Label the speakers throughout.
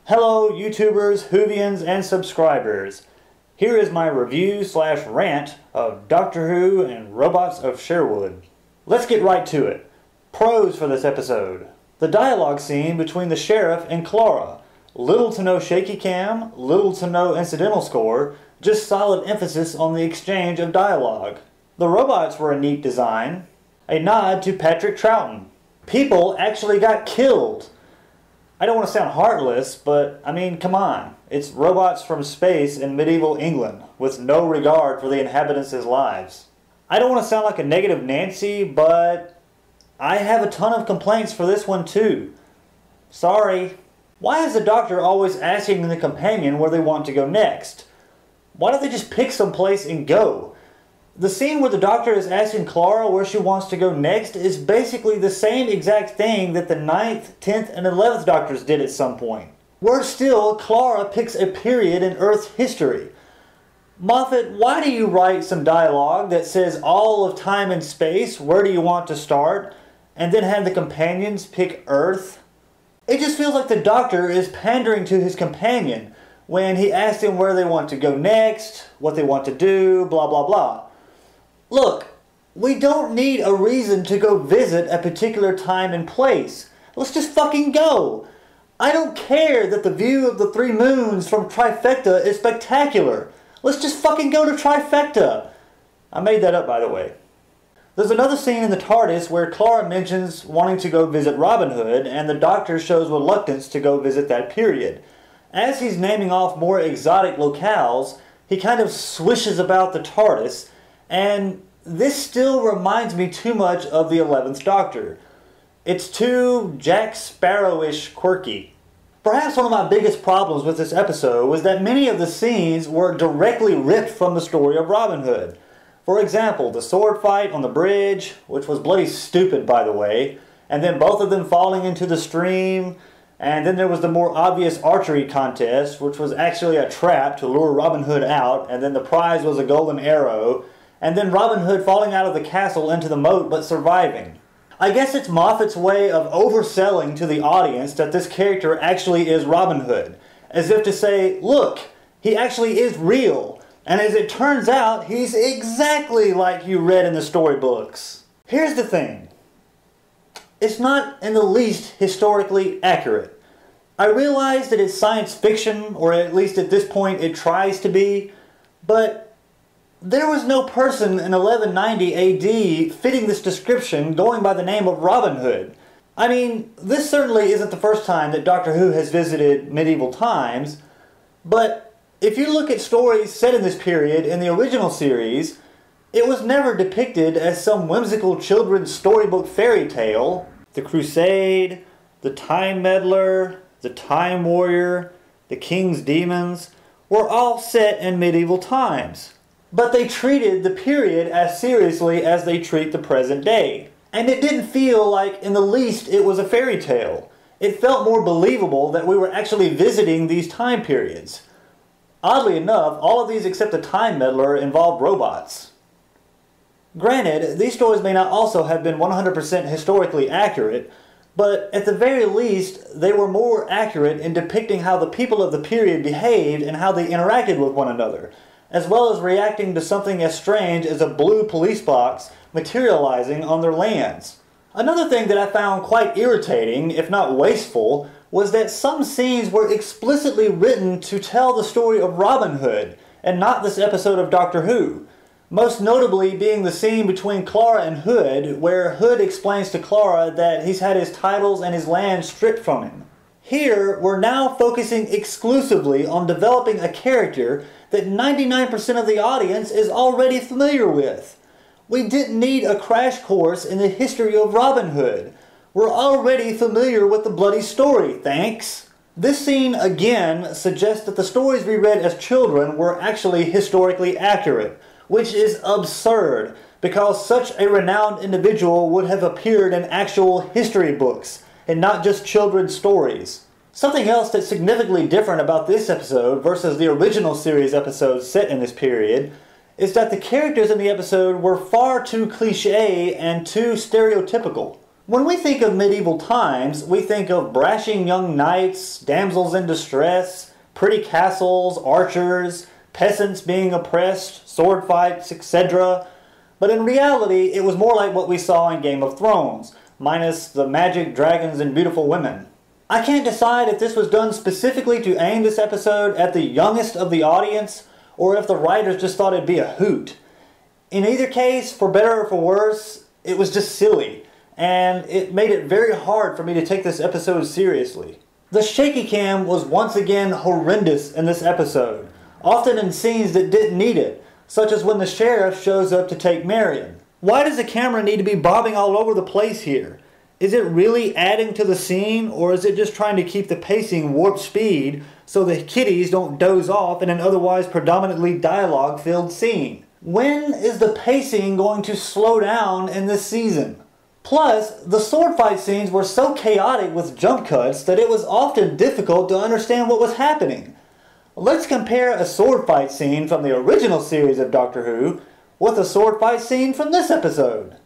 Speaker 1: Hello YouTubers, Whovians, and subscribers. Here is my review/rant of Doctor Who and Robots of Sherwood. Let's get right to it. Pros for this episode. The dialogue scene between the sheriff and Clara. Little to no shaky cam, little to no incidental score, just solid emphasis on the exchange of dialogue. The robots were a neat design. A nod to Patrick Troughton. People actually got killed. I don't want to sound heartless, but I mean, come on. It's robots from space in medieval England, with no regard for the inhabitants' lives. I don't want to sound like a negative Nancy, but I have a ton of complaints for this one too. Sorry. Why is the Doctor always asking the companion where they want to go next? Why don't they just pick some place and go? The scene where the Doctor is asking Clara where she wants to go next is basically the same exact thing that the 9th, 10th, and 11th Doctors did at some point. Worse still, Clara picks a period in Earth's history. Moffat, why do you write some dialogue that says all of time and space, where do you want to start, and then have the companions pick Earth? It just feels like the Doctor is pandering to his companion when he asks him where they want to go next, what they want to do, blah blah blah. Look, we don't need a reason to go visit a particular time and place. Let's just fucking go. I don't care that the view of the 3 moons from Trifecta is spectacular. Let's just fucking go to Trifecta. I made that up, by the way. There's another scene in the TARDIS where Clara mentions wanting to go visit Robin Hood, and the Doctor shows reluctance to go visit that period. As he's naming off more exotic locales, he kind of swishes about the TARDIS, and this still reminds me too much of the 11th Doctor. It's too Jack Sparrow-ish quirky. Perhaps one of my biggest problems with this episode was that many of the scenes were directly ripped from the story of Robin Hood. For example, the sword fight on the bridge, which was bloody stupid by the way, and then both of them falling into the stream, and then there was the more obvious archery contest, which was actually a trap to lure Robin Hood out, and then the prize was a golden arrow, and then Robin Hood falling out of the castle into the moat but surviving. I guess it's Moffat's way of overselling to the audience that this character actually is Robin Hood, as if to say, look, he actually is real, and as it turns out, he's exactly like you read in the storybooks. Here's the thing. It's not in the least historically accurate. I realize that it's science fiction, or at least at this point it tries to be, but there was no person in 1190 AD fitting this description going by the name of Robin Hood. I mean, this certainly isn't the first time that Doctor Who has visited medieval times, but if you look at stories set in this period in the original series, it was never depicted as some whimsical children's storybook fairy tale. The Crusade, the Time Meddler, the Time Warrior, the King's Demons were all set in medieval times. But they treated the period as seriously as they treat the present day. And it didn't feel like in the least it was a fairy tale. It felt more believable that we were actually visiting these time periods. Oddly enough, all of these except the Time Meddler involved robots. Granted, these stories may not also have been 100% historically accurate, but at the very least, they were more accurate in depicting how the people of the period behaved and how they interacted with one another, as well as reacting to something as strange as a blue police box materializing on their lands. Another thing that I found quite irritating, if not wasteful, was that some scenes were explicitly written to tell the story of Robin Hood, and not this episode of Doctor Who. Most notably being the scene between Clara and Hood, where Hood explains to Clara that he's had his titles and his land stripped from him. Here, we're now focusing exclusively on developing a character that 99% of the audience is already familiar with. We didn't need a crash course in the history of Robin Hood. We're already familiar with the bloody story, thanks. This scene, again, suggests that the stories we read as children were actually historically accurate, which is absurd, because such a renowned individual would have appeared in actual history books, and not just children's stories. Something else that's significantly different about this episode versus the original series episodes set in this period is that the characters in the episode were far too cliché and too stereotypical. When we think of medieval times, we think of brashing young knights, damsels in distress, pretty castles, archers, peasants being oppressed, sword fights, etc. But in reality, it was more like what we saw in Game of Thrones, minus the magic, dragons, and beautiful women. I can't decide if this was done specifically to aim this episode at the youngest of the audience, or if the writers just thought it'd be a hoot. In either case, for better or for worse, it was just silly, and it made it very hard for me to take this episode seriously. The shaky cam was once again horrendous in this episode, often in scenes that didn't need it, such as when the sheriff shows up to take Marion. Why does the camera need to be bobbing all over the place here? Is it really adding to the scene, or is it just trying to keep the pacing warp speed so the kiddies don't doze off in an otherwise predominantly dialogue-filled scene? When is the pacing going to slow down in this season? Plus, the sword fight scenes were so chaotic with jump cuts that it was often difficult to understand what was happening. Let's compare a sword fight scene from the original series of Doctor Who with a sword fight scene from this episode.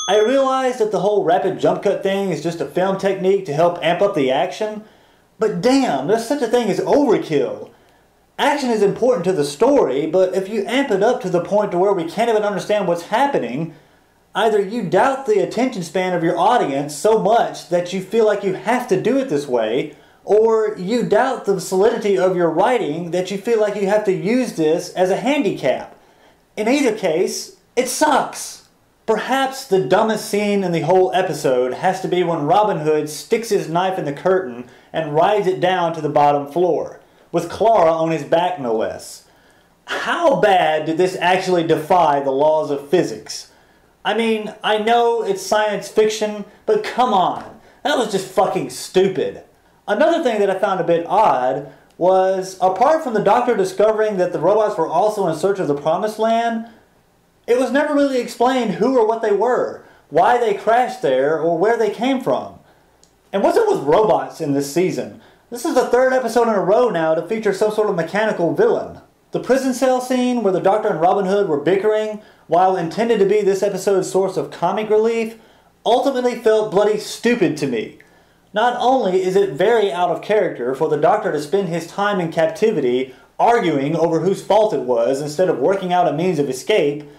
Speaker 1: I realize that the whole rapid jump cut thing is just a film technique to help amp up the action, but damn, there's such a thing as overkill. Action is important to the story, but if you amp it up to the point to where we can't even understand what's happening, either you doubt the attention span of your audience so much that you feel like you have to do it this way, or you doubt the solidity of your writing that you feel like you have to use this as a handicap. In either case, it sucks. Perhaps the dumbest scene in the whole episode has to be when Robin Hood sticks his knife in the curtain and rides it down to the bottom floor, with Clara on his back no less. How bad did this actually defy the laws of physics? I mean, I know it's science fiction, but come on, that was just fucking stupid. Another thing that I found a bit odd was, apart from the Doctor discovering that the robots were also in search of the Promised Land, it was never really explained who or what they were, why they crashed there, or where they came from. And what's up with robots in this season? This is the third episode in a row now to feature some sort of mechanical villain. The prison cell scene where the Doctor and Robin Hood were bickering, while intended to be this episode's source of comic relief, ultimately felt bloody stupid to me. Not only is it very out of character for the Doctor to spend his time in captivity arguing over whose fault it was instead of working out a means of escape,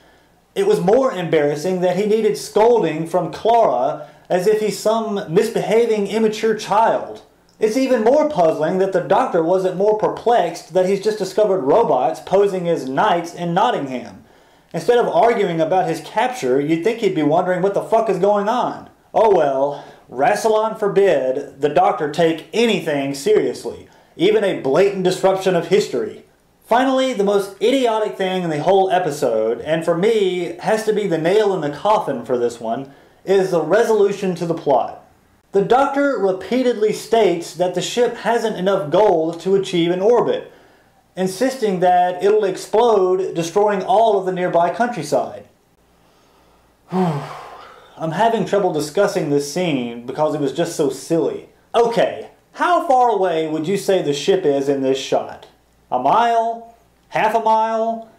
Speaker 1: it was more embarrassing that he needed scolding from Clara as if he's some misbehaving immature child. It's even more puzzling that the Doctor wasn't more perplexed that he's just discovered robots posing as knights in Nottingham. Instead of arguing about his capture, you'd think he'd be wondering what the fuck is going on. Oh well, Rassilon forbid the Doctor take anything seriously, even a blatant disruption of history. Finally, the most idiotic thing in the whole episode, and for me has to be the nail in the coffin for this one, is the resolution to the plot. The Doctor repeatedly states that the ship hasn't enough gold to achieve an orbit, insisting that it'll explode, destroying all of the nearby countryside. I'm having trouble discussing this scene because it was just so silly. Okay, how far away would you say the ship is in this shot? A mile? Half a mile?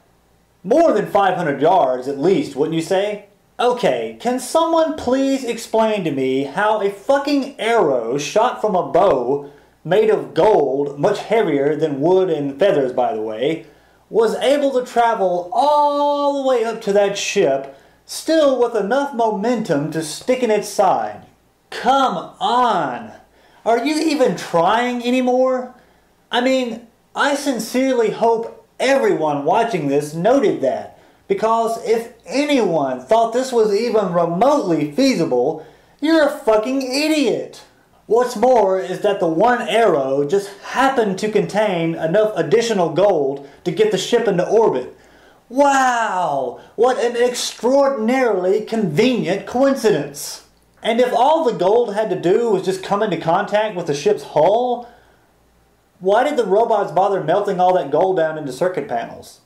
Speaker 1: More than 500 yards at least, wouldn't you say? Okay, can someone please explain to me how a fucking arrow shot from a bow, made of gold, much heavier than wood and feathers by the way, was able to travel all the way up to that ship, still with enough momentum to stick in its side? Come on! Are you even trying anymore? I mean, I sincerely hope everyone watching this noted that, because if anyone thought this was even remotely feasible, you're a fucking idiot. What's more is that the one arrow just happened to contain enough additional gold to get the ship into orbit. Wow! What an extraordinarily convenient coincidence! And if all the gold had to do was just come into contact with the ship's hull, why did the robots bother melting all that gold down into circuit panels?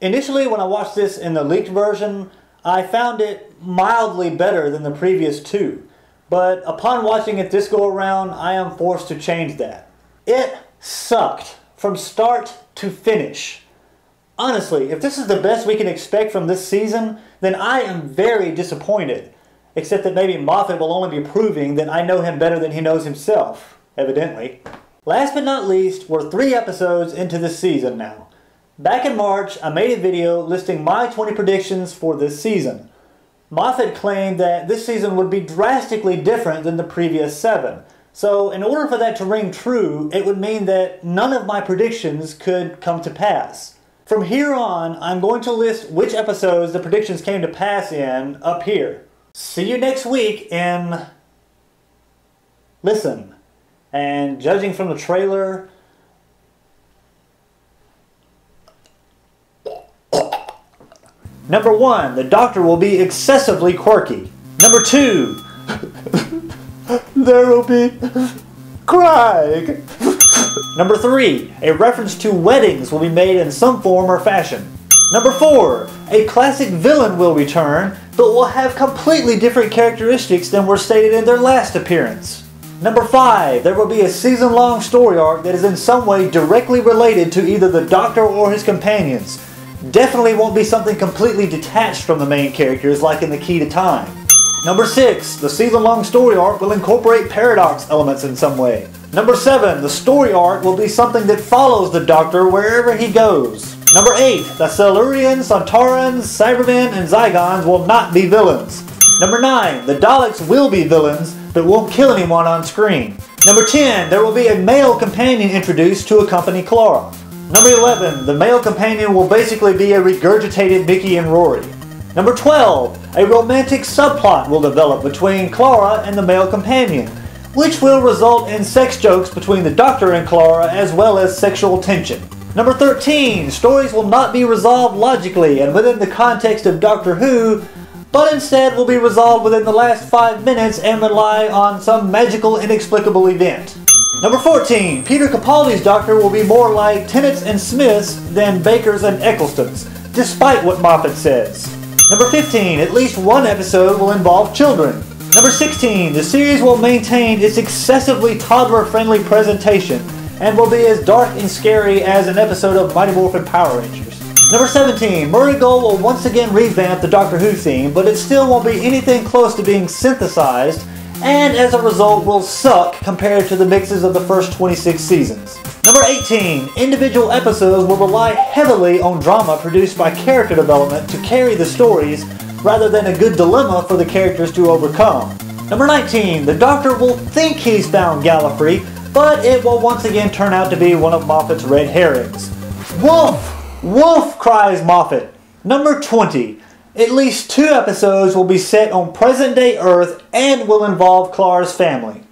Speaker 1: Initially, when I watched this in the leaked version, I found it mildly better than the previous two. But upon watching it this go around, I am forced to change that. It sucked from start to finish. Honestly, if this is the best we can expect from this season, then I am very disappointed. Except that maybe Moffat will only be proving that I know him better than he knows himself, evidently. Last but not least, we're 3 episodes into this season now. Back in March, I made a video listing my 20 predictions for this season. Moffat claimed that this season would be drastically different than the previous 7. So in order for that to ring true, it would mean that none of my predictions could come to pass. From here on, I'm going to list which episodes the predictions came to pass in up here. See you next week in... Listen. And judging from the trailer... Number 1, the Doctor will be excessively quirky. Number 2, there will be crying. Number 3, a reference to weddings will be made in some form or fashion. Number 4, a classic villain will return, but will have completely different characteristics than were stated in their last appearance. Number 5, there will be a season-long story arc that is in some way directly related to either the Doctor or his companions. Definitely won't be something completely detached from the main characters like in The Key to Time. Number 6, the season-long story arc will incorporate paradox elements in some way. Number 7, the story arc will be something that follows the Doctor wherever he goes. Number 8, the Silurians, Sontarans, Cybermen, and Zygons will not be villains. Number 9, the Daleks will be villains, but won't kill anyone on screen. Number 10, there will be a male companion introduced to accompany Clara. Number 11, the male companion will basically be a regurgitated Mickey and Rory. Number 12, a romantic subplot will develop between Clara and the male companion, which will result in sex jokes between the Doctor and Clara as well as sexual tension. Number 13, stories will not be resolved logically and within the context of Doctor Who, but instead will be resolved within the last 5 minutes and rely on some magical inexplicable event. Number 14, Peter Capaldi's Doctor will be more like Tennant's and Smith's than Baker's and Eccleston's, despite what Moffat says. Number 15, at least one episode will involve children. Number 16, the series will maintain its excessively toddler-friendly presentation and will be as dark and scary as an episode of Mighty Morphin Power Rangers. Number 17, Murray Gold will once again revamp the Doctor Who theme, but it still won't be anything close to being synthesized, and as a result will suck compared to the mixes of the first 26 seasons. Number 18, individual episodes will rely heavily on drama produced by character development to carry the stories, rather than a good dilemma for the characters to overcome. Number 19, the Doctor will think he's found Gallifrey, but it will once again turn out to be one of Moffat's red herrings. Wolf! Wolf! Cries Moffat. Number 20, at least 2 episodes will be set on present-day Earth and will involve Clara's family.